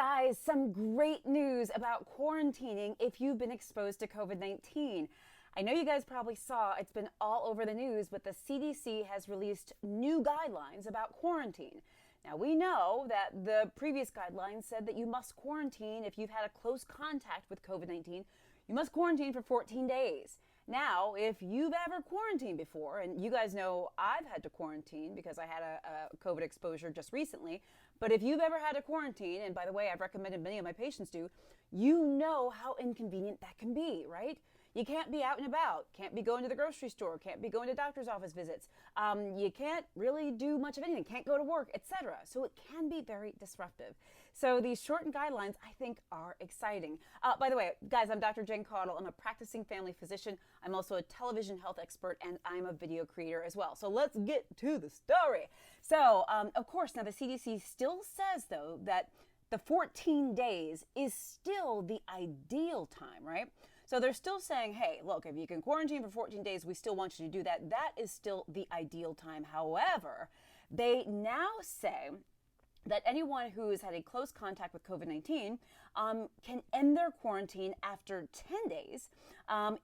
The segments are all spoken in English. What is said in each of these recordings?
guys, some great news about quarantining if you've been exposed to COVID-19. I know you guys probably saw it's been all over the news, but the CDC has released new guidelines about quarantine. Now, we know that the previous guidelines said that you must quarantine if you've had a close contact with COVID-19. You must quarantine for 14 days. Now, if you've ever quarantined before, and you guys know I've had to quarantine because I had a COVID exposure just recently, but if you've ever had to quarantine, and by the way, I've recommended many of my patients do, you know how inconvenient that can be, right? You can't be out and about, can't be going to the grocery store, can't be going to doctor's office visits. You can't really do much of anything, can't go to work, etc. So it can be very disruptive. So these shortened guidelines, I think, are exciting. By the way, guys, I'm Dr. Caudle. I'm a practicing family physician. I'm also a television health expert, and I'm a video creator as well. So let's get to the story. So, of course, now the CDC still says, though, that the 14 days is still the ideal time, right? So they're still saying, hey, look, if you can quarantine for 14 days, we still want you to do that. That is still the ideal time. However, they now say that anyone who has had a close contact with COVID-19 can end their quarantine after 10 days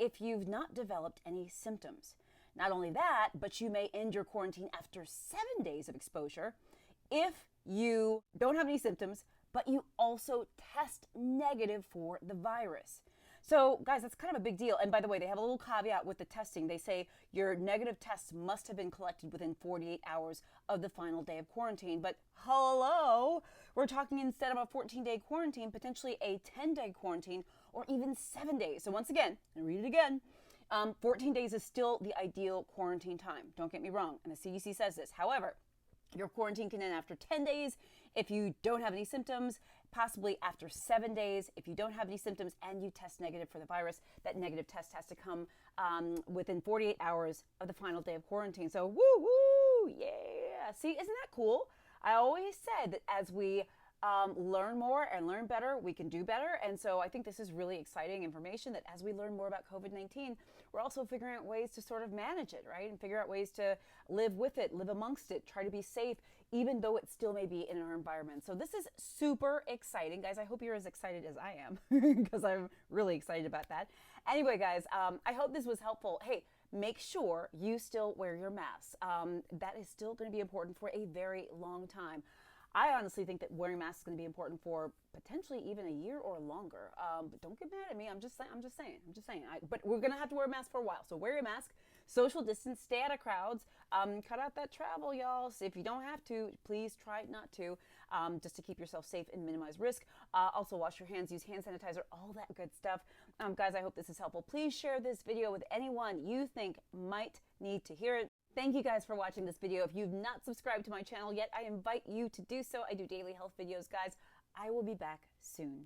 if you've not developed any symptoms. Not only that, but you may end your quarantine after 7 days of exposure if you don't have any symptoms, but you also test negative for the virus. So, guys, that's kind of a big deal. And by the way, they have a little caveat with the testing. They say your negative tests must have been collected within 48 hours of the final day of quarantine. But hello, we're talking instead of a 14-day quarantine, potentially a 10-day quarantine or even 7 days. So once again, and read it again, 14 days is still the ideal quarantine time. Don't get me wrong. And the CDC says this. However, your quarantine can end after 10 days if you don't have any symptoms, possibly after 7 days if you don't have any symptoms and you test negative for the virus. That negative test has to come within 48 hours of the final day of quarantine. So woo, yeah. See, isn't that cool? I always said that as we learn more and learn better, we can do better. And so I think this is really exciting information that as we learn more about COVID-19, we're also figuring out ways to sort of manage it, right? And figure out ways to live with it, live amongst it, try to be safe, even though it still may be in our environment. So this is super exciting. Guys, I hope you're as excited as I am because I'm really excited about that. Anyway, guys, I hope this was helpful. Hey, make sure you still wear your mask. That is still going to be important for a very long time. I honestly think that wearing masks is going to be important for potentially even a year or longer. But don't get mad at me. I'm just saying. But we're going to have to wear a mask for a while. So wear your mask, social distance, stay out of crowds, cut out that travel, y'all. So if you don't have to, please try not to, just to keep yourself safe and minimize risk. Also wash your hands, use hand sanitizer, all that good stuff. Guys, I hope this is helpful. Please share this video with anyone you think might need to hear it. Thank you guys for watching this video. If you've not subscribed to my channel yet, I invite you to do so. I do daily health videos, guys. I will be back soon.